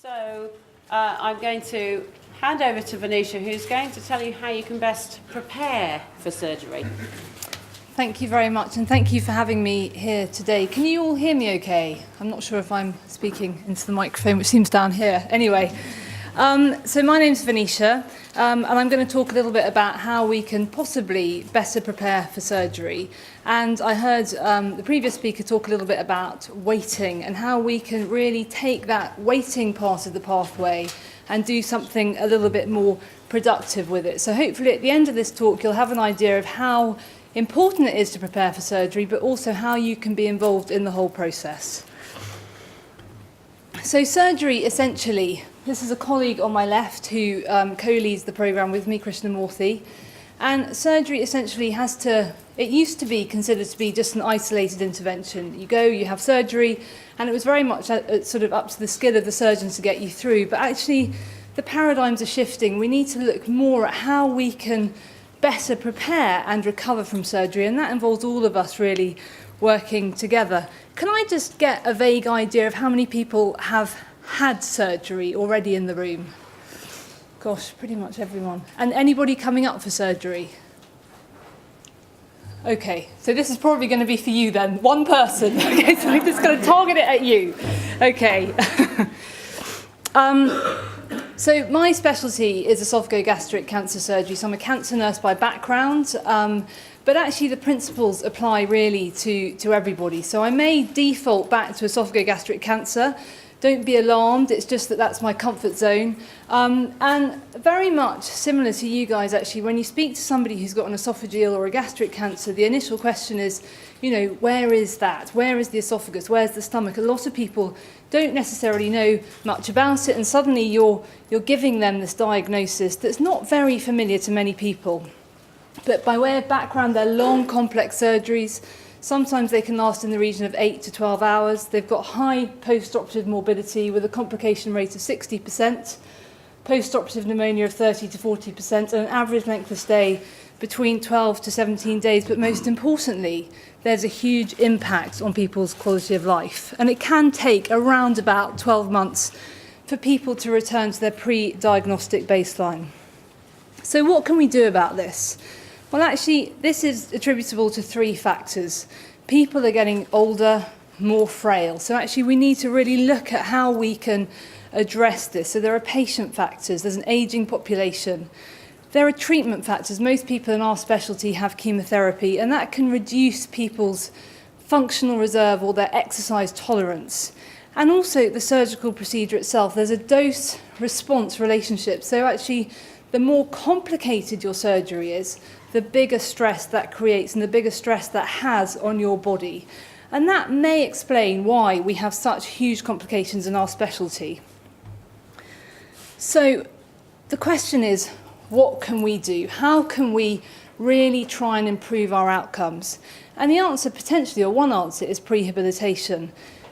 So I'm going to hand over to Venetia, who's going to tell you how you can best prepare for surgery. Thank you very much, and thank you for having me here today. Can you all hear me okay? I'm not sure if I'm speaking into the microphone, which seems down here. Anyway, so my name's Venetia, and I'm going to talk a little bit about how we can possibly better prepare for surgery. And I heard the previous speaker talk a little bit about waiting and how we can really take that waiting part of the pathway and do something a little bit more productive with it. So hopefully at the end of this talk, you'll have an idea of how important it is to prepare for surgery, but also how you can be involved in the whole process. So surgery, essentially, this is a colleague on my left who co-leads the programme with me, Krishnamurthy, and surgery essentially it used to be considered to be just an isolated intervention. You go, you have surgery, and it was very much sort of up to the skill of the surgeons to get you through, but actually the paradigms are shifting. We need to look more at how we can better prepare and recover from surgery, and that involves all of us really working together. Can I just get a vague idea of how many people have had surgery already in the room? Gosh, pretty much everyone. And anybody coming up for surgery? Okay, so this is probably going to be for you then. One person. Okay, so I'm just going to target it at you. Okay. So my specialty is esophagogastric cancer surgery, so I'm a cancer nurse by background, but actually the principles apply really to everybody. So I may default back to esophagogastric cancer. Don't be alarmed, it's just that that's my comfort zone. And very much similar to you guys actually, when you speak to somebody who's got an esophageal or a gastric cancer, the initial question is, you know, where is that? Where is the esophagus? Where's the stomach? A lot of people don't necessarily know much about it, and suddenly you're giving them this diagnosis that's not very familiar to many people. But by way of background, they're long, complex surgeries. Sometimes they can last in the region of 8 to 12 hours. They've got high post-operative morbidity with a complication rate of 60%, post-operative pneumonia of 30 to 40%, and an average length of stay between 12 to 17 days. But most importantly, there's a huge impact on people's quality of life. And it can take around about 12 months for people to return to their pre-diagnostic baseline. So what can we do about this? Well, actually, this is attributable to three factors. People are getting older, more frail. So actually, we need to really look at how we can address this. So there are patient factors. There's an aging population. There are treatment factors. Most people in our specialty have chemotherapy, and that can reduce people's functional reserve or their exercise tolerance. And also the surgical procedure itself. There's a dose-response relationship. So actually, the more complicated your surgery is, the bigger stress that creates and the bigger stress that has on your body. And that may explain why we have such huge complications in our specialty. So the question is, what can we do? How can we really try and improve our outcomes? And the answer potentially, or one answer, is prehabilitation.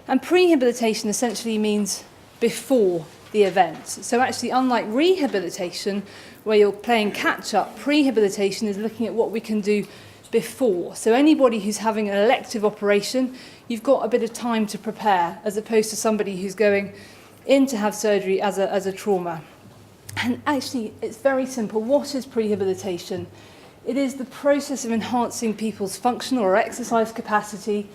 And prehabilitation essentially means before the event. So actually, unlike rehabilitation, where you're playing catch-up, prehabilitation is looking at what we can do before. So anybody who's having an elective operation, you've got a bit of time to prepare, as opposed to somebody who's going in to have surgery as a trauma. And actually, it's very simple. What is prehabilitation? It is the process of enhancing people's functional or exercise capacity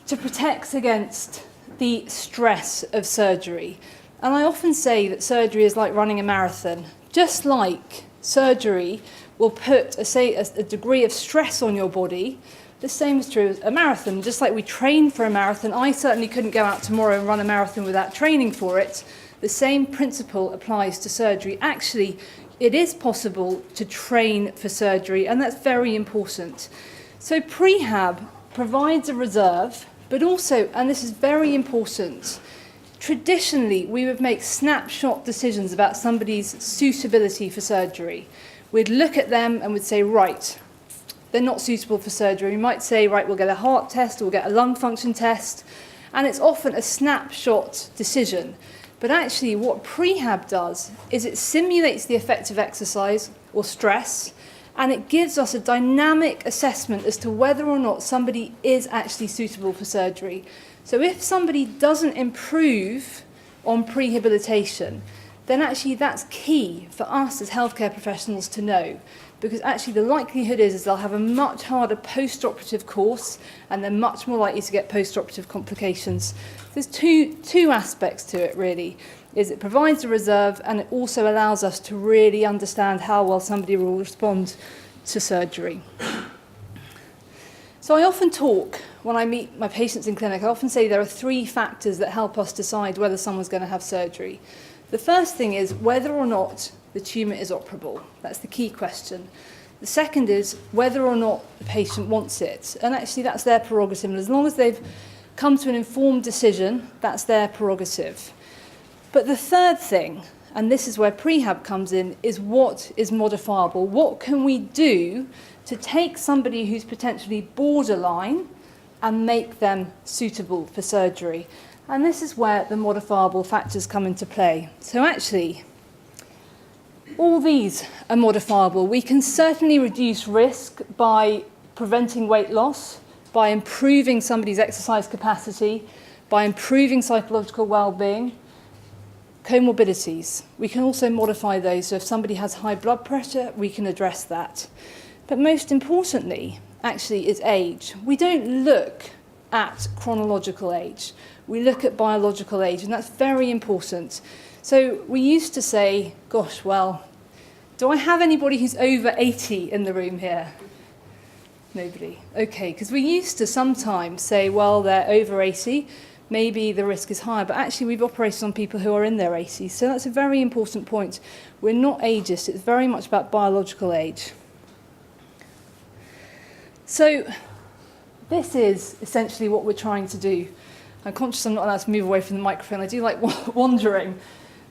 to protect against the stress of surgery. And I often say that surgery is like running a marathon. Just like surgery will put a degree of stress on your body, the same is true as a marathon. Just like we train for a marathon, I certainly couldn't go out tomorrow and run a marathon without training for it. The same principle applies to surgery. Actually, it is possible to train for surgery, and that's very important. So Prehab provides a reserve, but also, and this is very important, traditionally, we would make snapshot decisions about somebody's suitability for surgery. We'd look at them and we'd say, right, they're not suitable for surgery. We might say, right, we'll get a heart test or we'll get a lung function test. And it's often a snapshot decision. But actually, what Prehab does is it simulates the effect of exercise or stress, and it gives us a dynamic assessment as to whether or not somebody is actually suitable for surgery. So if somebody doesn't improve on prehabilitation, then actually that's key for us as healthcare professionals to know, because actually the likelihood is they'll have a much harder post-operative course and they're much more likely to get post-operative complications. There's two aspects to it really, is it provides a reserve and it also allows us to really understand how well somebody will respond to surgery. So I often talk, when I meet my patients in clinic, I often say there are 3 factors that help us decide whether someone's going to have surgery. The first thing is whether or not the tumour is operable. That's the key question. The second is whether or not the patient wants it. And actually that's their prerogative. And as long as they've come to an informed decision, that's their prerogative. But the third thing, and this is where prehab comes in, is what is modifiable. What can we do to take somebody who's potentially borderline and make them suitable for surgery? And this is where the modifiable factors come into play. So actually, all these are modifiable. We can certainly reduce risk by preventing weight loss, by improving somebody's exercise capacity, by improving psychological well-being. Comorbidities, we can also modify those. So if somebody has high blood pressure, we can address that. But most importantly, actually, is age. We don't look at chronological age. We look at biological age, and that's very important. So we used to say, gosh, well, do I have anybody who's over 80 in the room here? Nobody. Okay, because we used to sometimes say, well, they're over 80, maybe the risk is higher, but actually we've operated on people who are in their 80s. So that's a very important point. We're not ageist, it's very much about biological age. So this is essentially what we're trying to do. I'm conscious I'm not allowed to move away from the microphone. I do like wandering.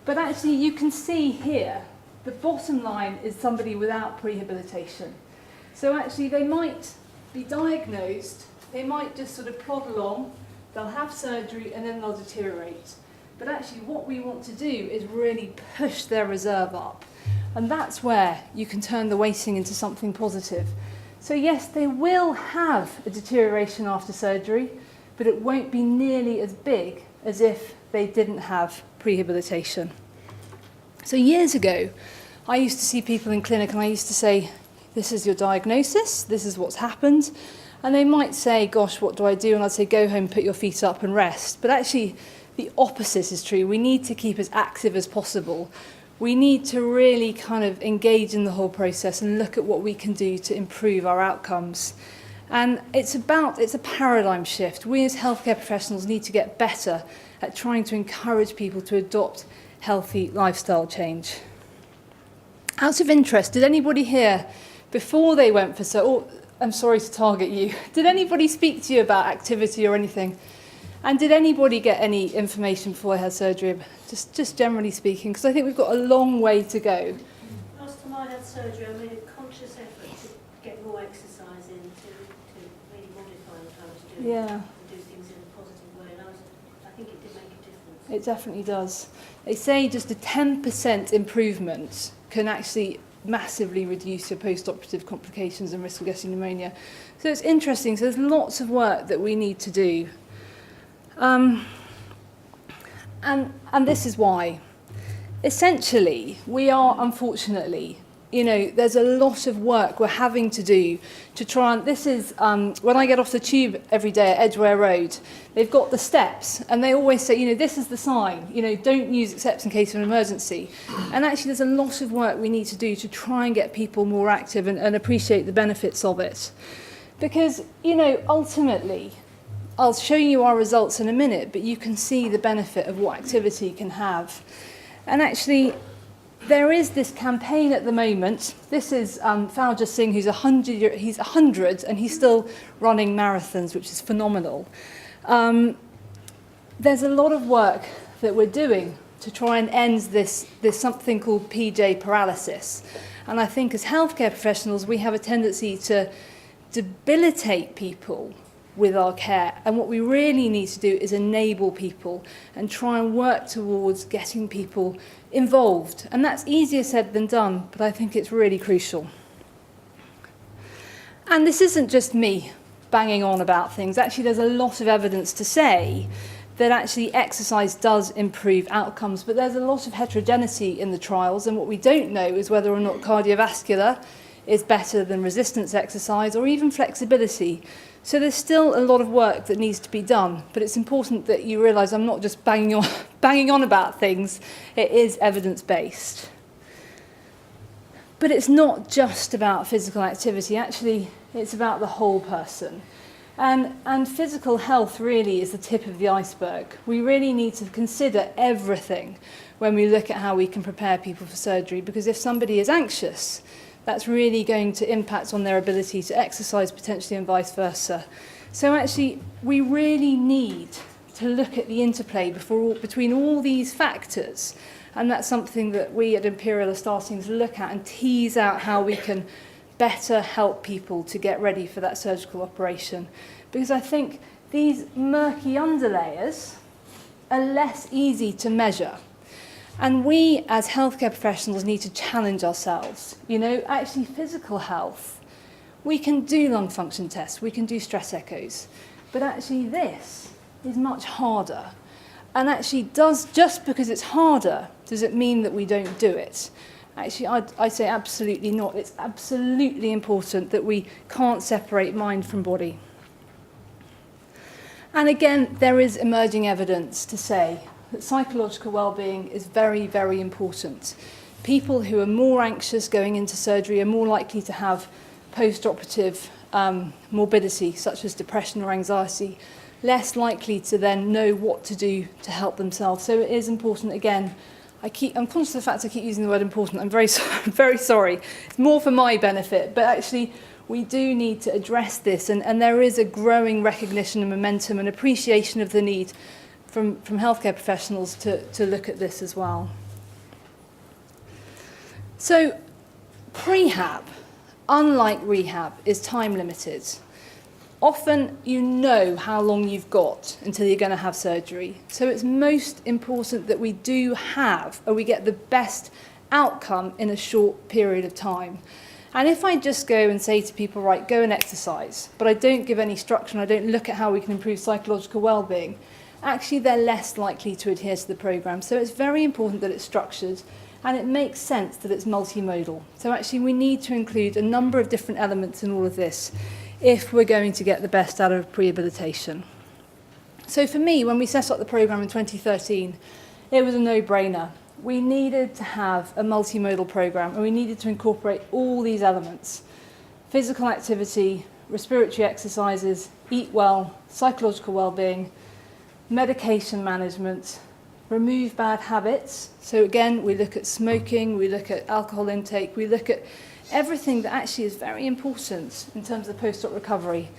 But actually you can see here, the bottom line is somebody without prehabilitation. So actually they might be diagnosed, they might just sort of plod along, they'll have surgery and then they'll deteriorate. But actually what we want to do is really push their reserve up. And that's where you can turn the waiting into something positive. So yes, they will have a deterioration after surgery, but it won't be nearly as big as if they didn't have prehabilitation. So years ago, I used to see people in clinic and I used to say, this is your diagnosis, this is what's happened. And they might say, gosh, what do I do? And I'd say, go home, put your feet up and rest. But actually, the opposite is true. We need to keep as active as possible. We need to really kind of engage in the whole process and look at what we can do to improve our outcomes. And it's a paradigm shift. We as healthcare professionals need to get better at trying to encourage people to adopt healthy lifestyle change. Out of interest, did anybody here, before they went for I'm sorry to target you. Did anybody speak to you about activity or anything? And did anybody get any information before they had surgery? Just generally speaking, because I think we've got a long way to go. Last time I had surgery, I made a conscious effort to get more exercise in, to really modify what I was doing and do things in a positive way. And I think it did make a difference. It definitely does. They say just a 10% improvement can actually massively reduce your post-operative complications and risk of getting pneumonia. So it's interesting. So there's lots of work that we need to do. And this is why. Essentially, we are, unfortunately, there's a lot of work we're having to do to try and, this is, when I get off the tube every day at Edgware Road, they've got the steps, and they always say, this is the sign, don't use steps in case of an emergency. And actually there's a lot of work we need to do to try and get people more active and appreciate the benefits of it. Because, ultimately, I'll show you our results in a minute, but you can see the benefit of what activity can have. And actually, there is this campaign at the moment. This is Fauja Singh, who's 100, he's 100, and he's still running marathons, which is phenomenal. There's a lot of work that we're doing to try and end this something called PJ paralysis. And I think as healthcare professionals, we have a tendency to debilitate people with our care, and what we really need to do is enable people and try and work towards getting people involved. And that's easier said than done, but I think it's really crucial. And this isn't just me banging on about things. Actually, there's a lot of evidence to say that actually exercise does improve outcomes, but there's a lot of heterogeneity in the trials, and what we don't know is whether or not cardiovascular is better than resistance exercise or even flexibility. So there's still a lot of work that needs to be done, but it's important that you realise I'm not just banging on about things, it is evidence-based. But it's not just about physical activity, actually it's about the whole person. And physical health really is the tip of the iceberg. We really need to consider everything when we look at how we can prepare people for surgery, because if somebody is anxious, that's really going to impact on their ability to exercise potentially and vice versa. So actually, we really need to look at the interplay between all these factors, and that's something that we at Imperial are starting to look at and tease out how we can better help people to get ready for that surgical operation. Because I think these murky underlayers are less easy to measure. And we as healthcare professionals need to challenge ourselves. You know, actually physical health, we can do lung function tests, we can do stress echoes, but actually this is much harder. And actually just because it's harder, does it mean that we don't do it? Actually, I say absolutely not. It's absolutely important that we can't separate mind from body. And again, there is emerging evidence to say that psychological well-being is very, very important. People who are more anxious going into surgery are more likely to have post-operative morbidity, such as depression or anxiety, less likely to then know what to do to help themselves. So it is important, again, I'm conscious of the fact I keep using the word important. I'm very sorry. It's more for my benefit, but actually we do need to address this, and there is a growing recognition and momentum and appreciation of the need from healthcare professionals to look at this as well. So prehab, unlike rehab, is time limited. Often you know how long you've got until you're going to have surgery. So it's most important that we do have, or we get the best outcome in a short period of time. And if I just go and say to people, right, go and exercise, but I don't give any structure and I don't look at how we can improve psychological well-being, actually they're less likely to adhere to the programme. So it's very important that it's structured, and it makes sense that it's multimodal. So actually we need to include a number of different elements in all of this if we're going to get the best out of prehabilitation. So for me, when we set up the programme in 2013, it was a no-brainer. We needed to have a multimodal programme, and we needed to incorporate all these elements: physical activity, respiratory exercises, eat well, psychological well-being, medication management, remove bad habits. So again, we look at smoking, we look at alcohol intake, we look at everything that actually is very important in terms of post-op recovery,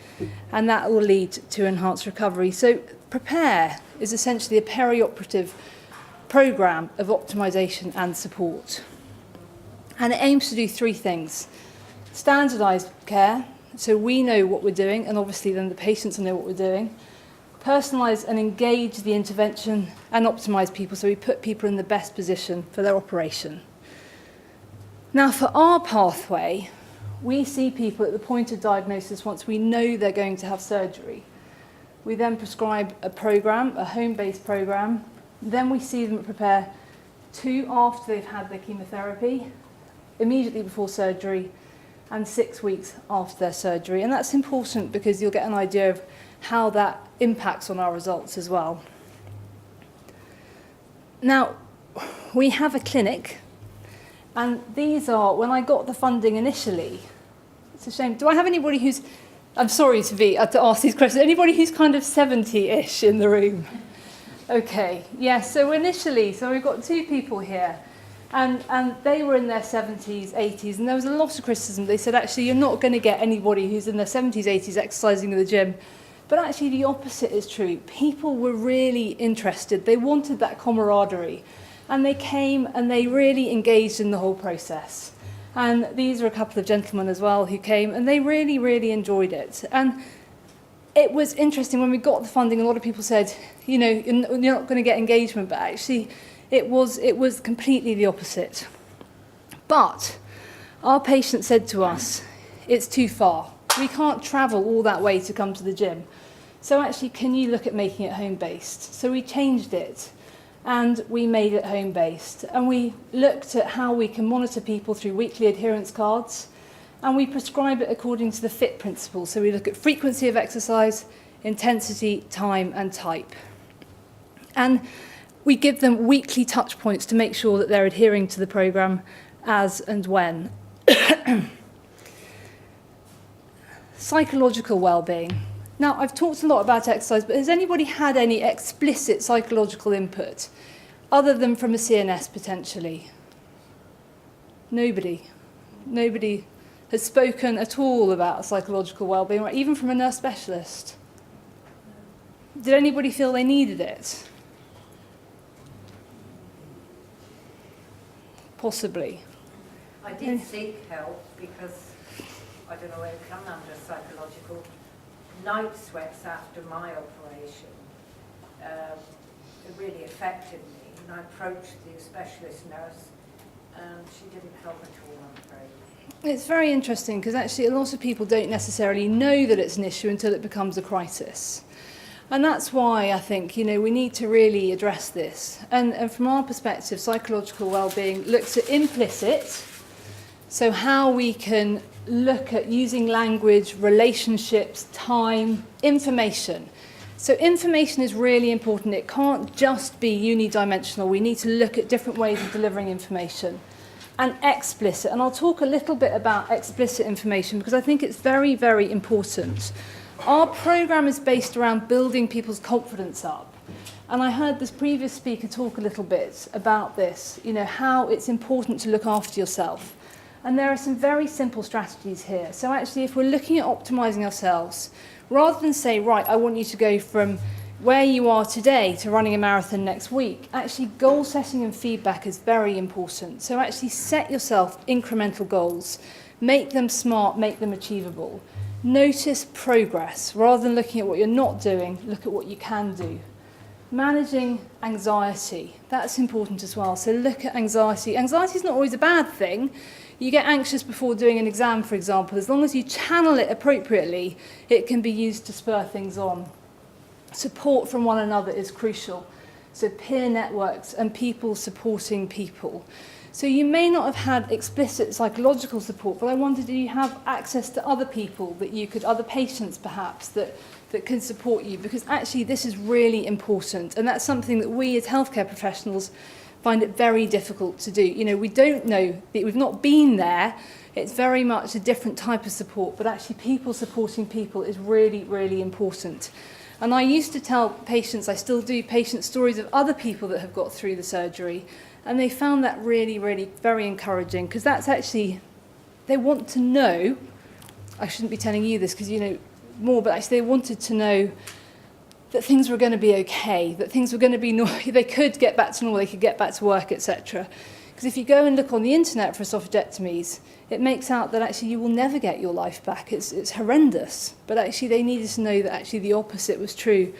and that will lead to enhanced recovery. So Prepare is essentially a perioperative programme of optimisation and support. And it aims to do three things: standardised care, so we know what we're doing, and obviously then the patients know what we're doing; personalise and engage the intervention; and optimise people, so we put people in the best position for their operation. Now, for our pathway, we see people at the point of diagnosis once we know they're going to have surgery. We then prescribe a programme, a home-based programme. Then we see them at Prepare 2 after they've had their chemotherapy, immediately before surgery, and 6 weeks after their surgery. And that's important because you'll get an idea of how that impacts on our results as well. Now, we have a clinic. And these are, when I got the funding initially, it's a shame. Do I have anybody who's, I'm sorry to ask these questions, anybody who's kind of 70-ish in the room? Okay, yeah, so initially, we've got 2 people here, and they were in their 70s, 80s, and there was a lot of criticism. They said, actually, you're not going to get anybody who's in their 70s, 80s exercising in the gym. But actually, the opposite is true. People were really interested. They wanted that camaraderie. And they came and they really engaged in the whole process. And these are a couple of gentlemen as well who came, and they really, really enjoyed it. And it was interesting when we got the funding. A lot of people said, you know, you're not going to get engagement, but actually it was completely the opposite. But our patient said to us, it's too far. We can't travel all that way to come to the gym. So actually, can you look at making it home-based? So we changed it and we made it home-based. And we looked at how we can monitor people through weekly adherence cards, and we prescribe it according to the FIT principle. So we look at frequency of exercise, intensity, time and type. And we give them weekly touch points to make sure that they're adhering to the programme as and when. Psychological well-being. Now, I've talked a lot about exercise, but has anybody had any explicit psychological input other than from a CNS potentially? Nobody. Nobody has spoken at all about psychological well-being, or even from a nurse specialist. Did anybody feel they needed it? Possibly. I did seek help because I don't know where it come under psychological night sweats after my operation. It really affected me, and I approached the specialist nurse, and she didn't help at all, I'm afraid. It's very interesting because actually a lot of people don't necessarily know that it's an issue until it becomes a crisis. And that's why I think, you know, we need to really address this. And from our perspective, psychological well-being looks at implicit, so how we can look at using language, relationships, time, information. So information is really important. It can't just be unidimensional. We need to look at different ways of delivering information. And explicit, and I'll talk a little bit about explicit information because I think it's very, very important. Our programme is based around building people's confidence up. And I heard this previous speaker talk a little bit about this, you know, how it's important to look after yourself. And there are some very simple strategies here. So actually, if we're looking at optimising ourselves, rather than say, right, I want you to go from where you are today to running a marathon next week, actually goal setting and feedback is very important. So actually set yourself incremental goals, make them smart, make them achievable. Notice progress. Rather than looking at what you're not doing, look at what you can do. Managing anxiety, that's important as well. So look at anxiety. Anxiety is not always a bad thing. You get anxious before doing an exam, for example. As long as you channel it appropriately, it can be used to spur things on. Support from one another is crucial. So peer networks and people supporting people. So you may not have had explicit psychological support, but I wondered, do you have access to other people that you could, other patients perhaps, that can support you? Because actually this is really important, and that's something that we as healthcare professionals find it very difficult to do. You know, we don't know, we've not been there. It's very much a different type of support, but actually people supporting people is really, really important. And I used to tell patients, I still do, patient stories of other people that have got through the surgery, and they found that really, really very encouraging, because that's actually, they want to know, I shouldn't be telling you this because you know more, but actually they wanted to know that things were going to be okay, that things were going to be, they could get back to normal, they could get back to work, etc. Because if you go and look on the internet for esophagectomies, it makes out that actually you will never get your life back. It's horrendous. But actually they needed to know that actually the opposite was true.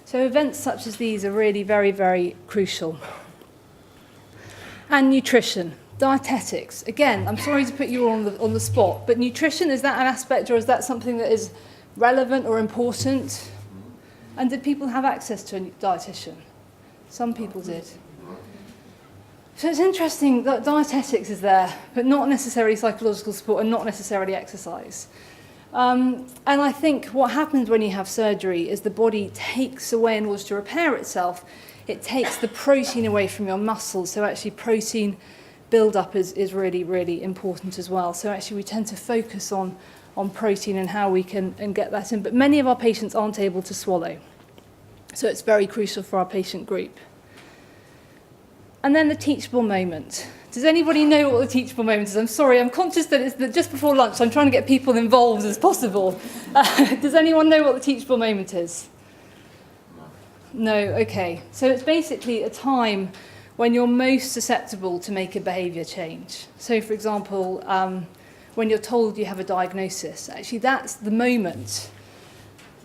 So events such as these are really very, very crucial. And nutrition, dietetics. Again, I'm sorry to put you all on the spot, but nutrition, is that an aspect, or is that something that is relevant or important? And did people have access to a dietitian? Some people did. So it's interesting that dietetics is there, but not necessarily psychological support and not necessarily exercise. And I think what happens when you have surgery is the body takes away, in order to repair itself, it takes the protein away from your muscles. So actually protein build-up is really, really important as well. So actually we tend to focus on protein and how we can get that in. But many of our patients aren't able to swallow. So it's very crucial for our patient group. And then the teachable moment. Does anybody know what the teachable moment is? I'm sorry, I'm conscious that it's just before lunch, so I'm trying to get people involved as possible. Does anyone know what the teachable moment is? No, okay. So it's basically a time when you're most susceptible to make a behaviour change. So for example, when you're told you have a diagnosis, actually that's the moment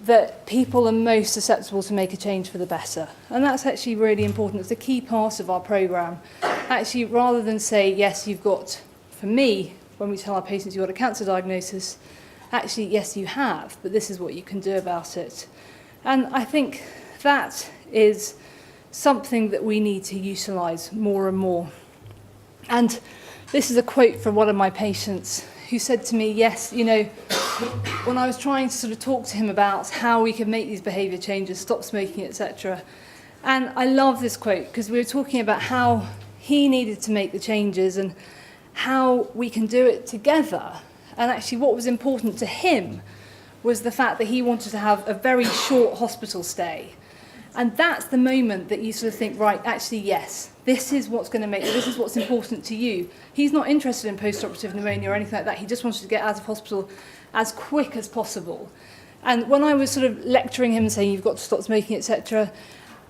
that people are most susceptible to make a change for the better. And that's actually really important. It's a key part of our programme. Actually, rather than say, yes, you've got, for me, when we tell our patients you've got a cancer diagnosis, actually, yes, you have, but this is what you can do about it. And I think that is something that we need to utilise more and more. And this is a quote from one of my patients who said to me, yes, you know, when I was trying to sort of talk to him about how we could make these behaviour changes, stop smoking, etc. And I love this quote because we were talking about how he needed to make the changes and how we can do it together. And actually what was important to him was the fact that he wanted to have a very short hospital stay. And that's the moment that you sort of think, right, actually, yes, this is what's going to make, this is what's important to you. He's not interested in post-operative pneumonia or anything like that. He just wanted to get out of hospital as quick as possible. And when I was sort of lecturing him and saying, you've got to stop smoking, etc.,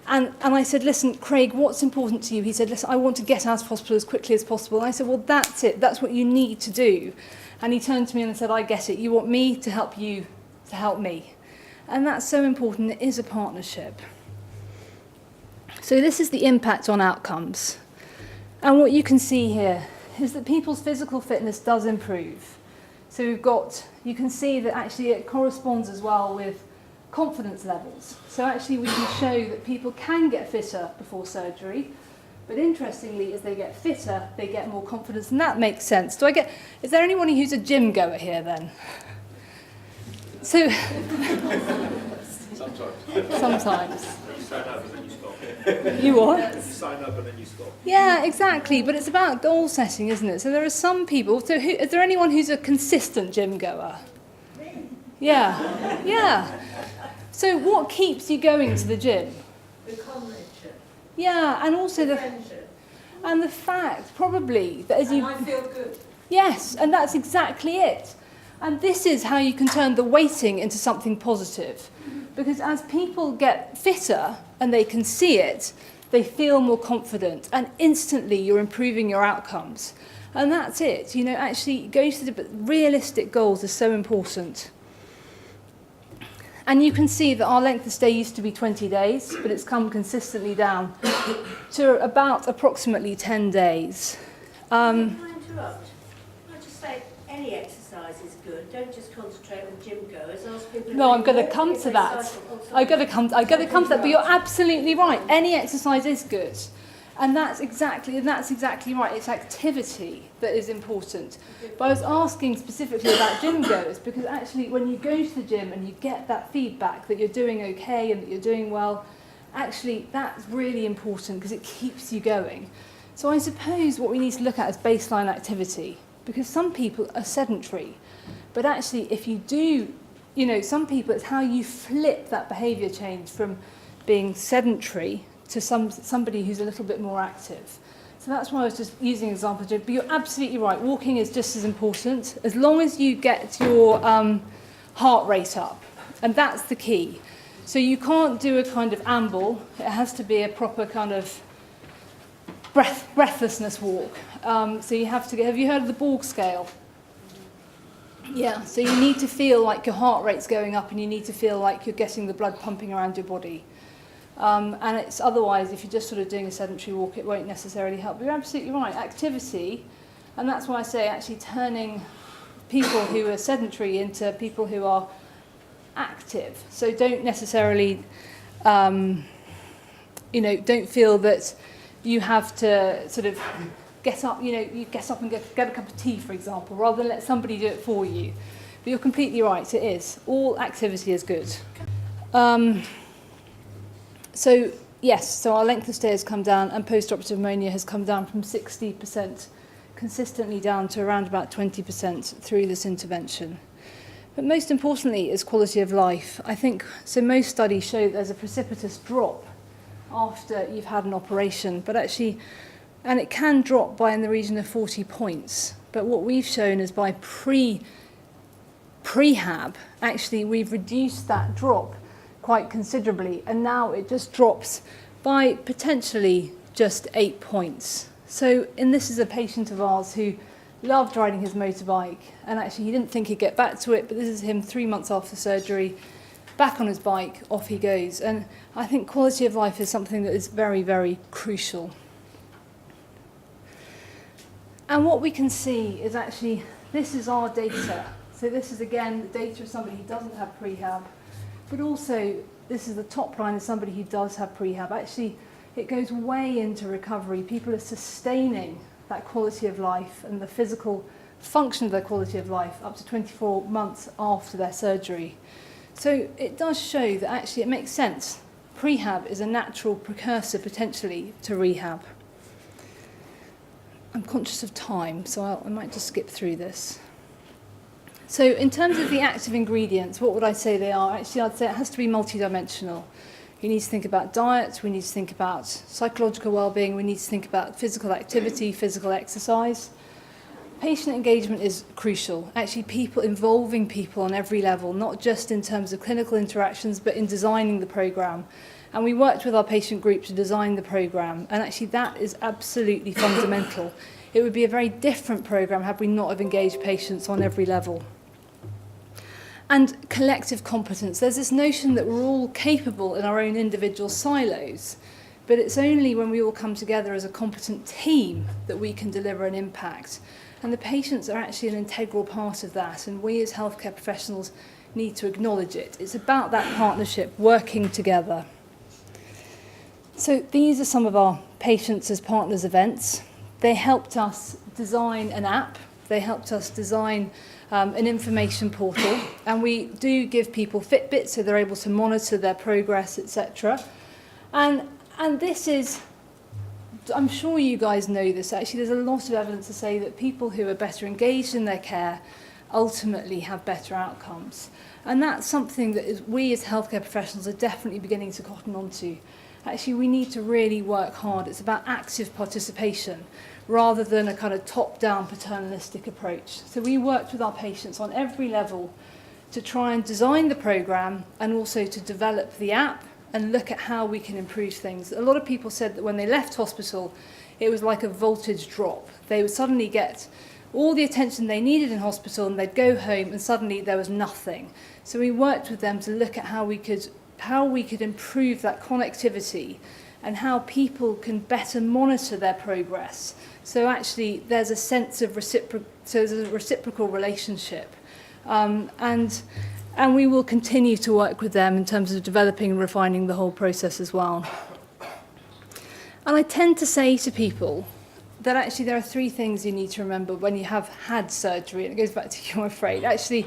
and I said, listen, Craig, what's important to you? He said, listen, I want to get out of hospital as quickly as possible. And I said, well, that's it. That's what you need to do. And he turned to me and said, I get it. You want me to help you to help me. And that's so important. It is a partnership. So this is the impact on outcomes. And what you can see here is that people's physical fitness does improve. So we've got, you can see that actually it corresponds as well with confidence levels. So actually we can show that people can get fitter before surgery, but interestingly, as they get fitter, they get more confidence, and that makes sense. Is there anyone who's a gym goer here then? So, sometimes. You sign up and then you stop. You what? You sign up and then you stop. Yeah, exactly, but it's about goal setting, isn't it? So there are some people, so is there anyone who's a consistent gym goer? Yeah, yeah. So what keeps you going to the gym? The comradeship, Yeah, and also the friendship. and the fact probably that as you I feel good. yes, and that's exactly it. And this is how you can turn the waiting into something positive. Because as people get fitter and they can see it, they feel more confident and instantly you're improving your outcomes. And that's it. You know, actually go to the realistic goals are so important. And you can see that our length of stay used to be 20 days, but it's come consistently down to about approximately 10 days. Can I interrupt? I just say any exercise is good. Don't just concentrate on gym goers. Ask people. No, I'm going to come to that. I'm going to come to that. But you're absolutely right. Any exercise is good, and that's exactly right. It's activity that is important. But I was asking specifically about gym goers because actually, when you go to the gym and you get that feedback that you're doing okay and that you're doing well, actually that's really important because it keeps you going. So I suppose what we need to look at is baseline activity, because some people are sedentary. But actually, if you do, you know, some people, it's how you flip that behaviour change from being sedentary to somebody who's a little bit more active. So that's why I was just using an example. But you're absolutely right. Walking is just as important, as long as you get your heart rate up. And that's the key. So you can't do a kind of amble. It has to be a proper kind of breathlessness walk. So you have to get, have you heard of the Borg scale? Yeah, so you need to feel like your heart rate's going up and you need to feel like you're getting the blood pumping around your body. And it's otherwise, if you're just sort of doing a sedentary walk, it won't necessarily help. But you're absolutely right, activity, and that's why I say actually turning people who are sedentary into people who are active. So don't necessarily, you know, don't feel that you have to sort of get up, you know, you get up and get a cup of tea, for example, rather than let somebody do it for you. But you're completely right, it is. All activity is good. So, yes, so our length of stay has come down and post-operative pneumonia has come down from 60% consistently down to around about 20% through this intervention. But most importantly is quality of life. I think, so most studies show there's a precipitous drop after you've had an operation, but actually, and it can drop by in the region of 40 points. But what we've shown is by prehab, actually we've reduced that drop quite considerably, and now it just drops by potentially just 8 points. So, and this is a patient of ours who loved riding his motorbike, and actually he didn't think he'd get back to it, but this is him 3 months after surgery, back on his bike, off he goes. And I think quality of life is something that is very, very crucial. And what we can see is actually, this is our data. So this is again the data of somebody who doesn't have prehab. but also this is the top line of somebody who does have prehab. Actually, it goes way into recovery. People are sustaining that quality of life and the physical function of their quality of life up to 24 months after their surgery. So it does show that actually it makes sense. Prehab is a natural precursor potentially to rehab. I'm conscious of time, so I might just skip through this. So in terms of the active ingredients, what would I say they are? Actually, I'd say it has to be multidimensional. You need to think about diet, we need to think about psychological well-being, we need to think about physical activity, physical exercise. Patient engagement is crucial. Actually, involving people on every level, not just in terms of clinical interactions, but in designing the programme. And we worked with our patient group to design the programme, and actually that is absolutely fundamental. It would be a very different programme had we not have engaged patients on every level. And collective competence. There's this notion that we're all capable in our own individual silos, but it's only when we all come together as a competent team that we can deliver an impact. And the patients are actually an integral part of that, and we as healthcare professionals need to acknowledge it. It's about that partnership, working together. So these are some of our Patients as Partners events. They helped us design an app, they helped us design an information portal, and we do give people Fitbits so they're able to monitor their progress, etc. And this is, I'm sure you guys know this, actually there's a lot of evidence to say that people who are better engaged in their care ultimately have better outcomes. And that's something that we as healthcare professionals are definitely beginning to cotton on to. Actually, we need to really work hard. It's about active participation rather than a kind of top-down paternalistic approach. So we worked with our patients on every level to try and design the programme and also to develop the app and look at how we can improve things. A lot of people said that when they left hospital, it was like a voltage drop. They would suddenly get all the attention they needed in hospital and they'd go home and suddenly there was nothing. So we worked with them to look at how we could improve that connectivity and how people can better monitor their progress. So actually there's a sense of reciprocal relationship. And we will continue to work with them in terms of developing and refining the whole process as well. And I tend to say to people that actually there are three things you need to remember when you have had surgery, and it goes back to you, I'm afraid. Actually,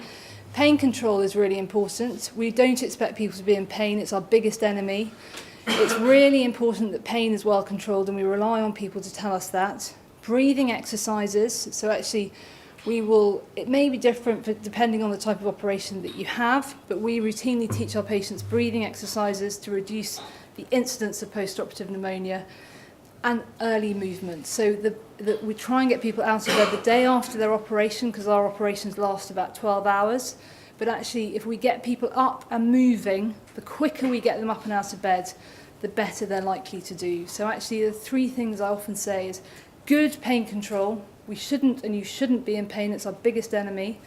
pain control is really important. We don't expect people to be in pain. It's our biggest enemy. It's really important that pain is well controlled, and we rely on people to tell us that. Breathing exercises. So actually, it may be different depending on the type of operation that you have, but we routinely teach our patients breathing exercises to reduce the incidence of post-operative pneumonia, and early movement. So we try and get people out of bed the day after their operation, because our operations last about 12 hours. But actually, if we get people up and moving, the quicker we get them up and out of bed, the better they're likely to do. So actually, the three things I often say is good pain control. We shouldn't and you shouldn't be in pain. It's our biggest enemy.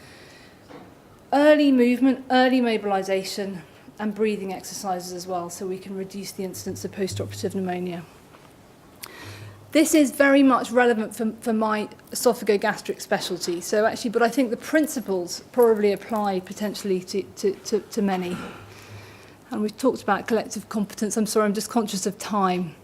Early movement, early mobilisation, and breathing exercises as well, so we can reduce the incidence of post-operative pneumonia. This is very much relevant for my esophagogastric specialty. So actually, but I think the principles probably apply potentially to many. And we've talked about collective competence. I'm sorry, I'm just conscious of time.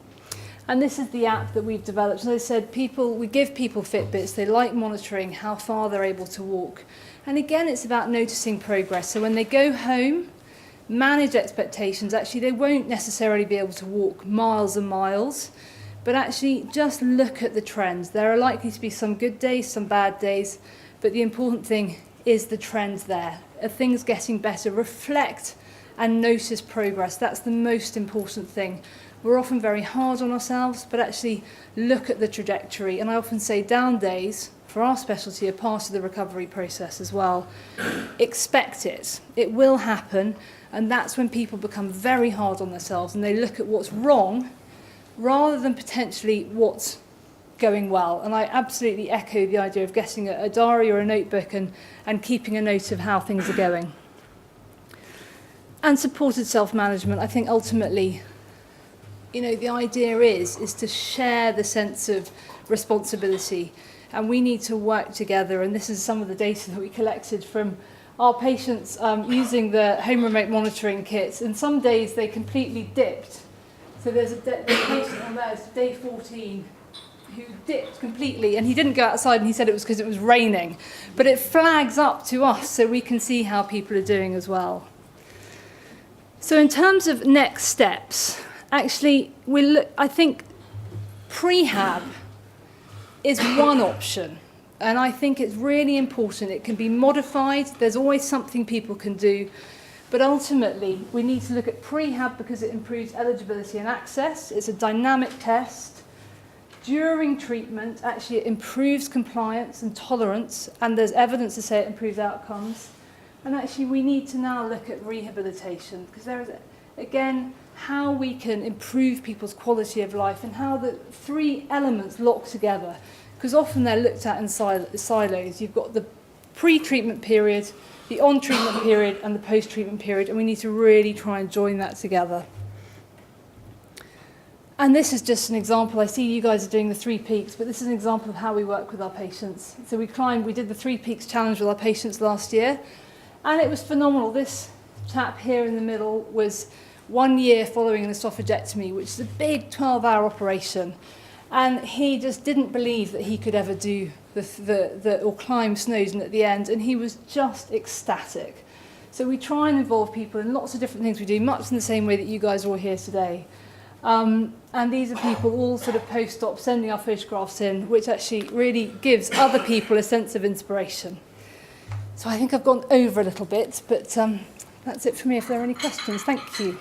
And this is the app that we've developed. As I said, we give people Fitbits. They like monitoring how far they're able to walk. And again, it's about noticing progress. So when they go home, manage expectations. Actually, they won't necessarily be able to walk miles and miles. But actually, just look at the trends. There are likely to be some good days, some bad days, but the important thing is the trends there. Are things getting better? Reflect and notice progress. That's the most important thing. We're often very hard on ourselves, but actually look at the trajectory. And I often say down days, for our specialty, are part of the recovery process as well. Expect it. It will happen, and that's when people become very hard on themselves and they look at what's wrong rather than potentially what's going well. And I absolutely echo the idea of getting a diary or a notebook and keeping a note of how things are going. And supported self-management. I think ultimately, the idea is to share the sense of responsibility, and we need to work together. And this is some of the data that we collected from our patients using the home remote monitoring kits, and some days they completely dipped. So there's a patient on there, it's day 14, who dipped completely, and he didn't go outside, and he said it was because it was raining. But it flags up to us so we can see how people are doing as well. So in terms of next steps, actually, I think prehab is one option. And I think it's really important. It can be modified. There's always something people can do. But ultimately, we need to look at prehab because it improves eligibility and access. It's a dynamic test. During treatment, actually, it improves compliance and tolerance. And there's evidence to say it improves outcomes. And actually, we need to now look at rehabilitation because there is, again, how we can improve people's quality of life and how the three elements lock together. Because often they're looked at in silos. You've got the pre-treatment period, the on-treatment period, and the post-treatment period, and we need to really try and join that together. And this is just an example. I see you guys are doing the 3 peaks, but this is an example of how we work with our patients. So we did the 3 peaks challenge with our patients last year, and it was phenomenal. This chap here in the middle was 1 year following an esophagectomy, which is a big 12-hour operation. And he just didn't believe that he could ever do or climb Snowdon at the end, and he was just ecstatic. So we try and involve people in lots of different things we do, much in the same way that you guys are all here today. And these are people all sort of post-op sending our photographs in, which actually really gives other people a sense of inspiration. So I think I've gone over a little bit, but that's it for me if there are any questions. Thank you.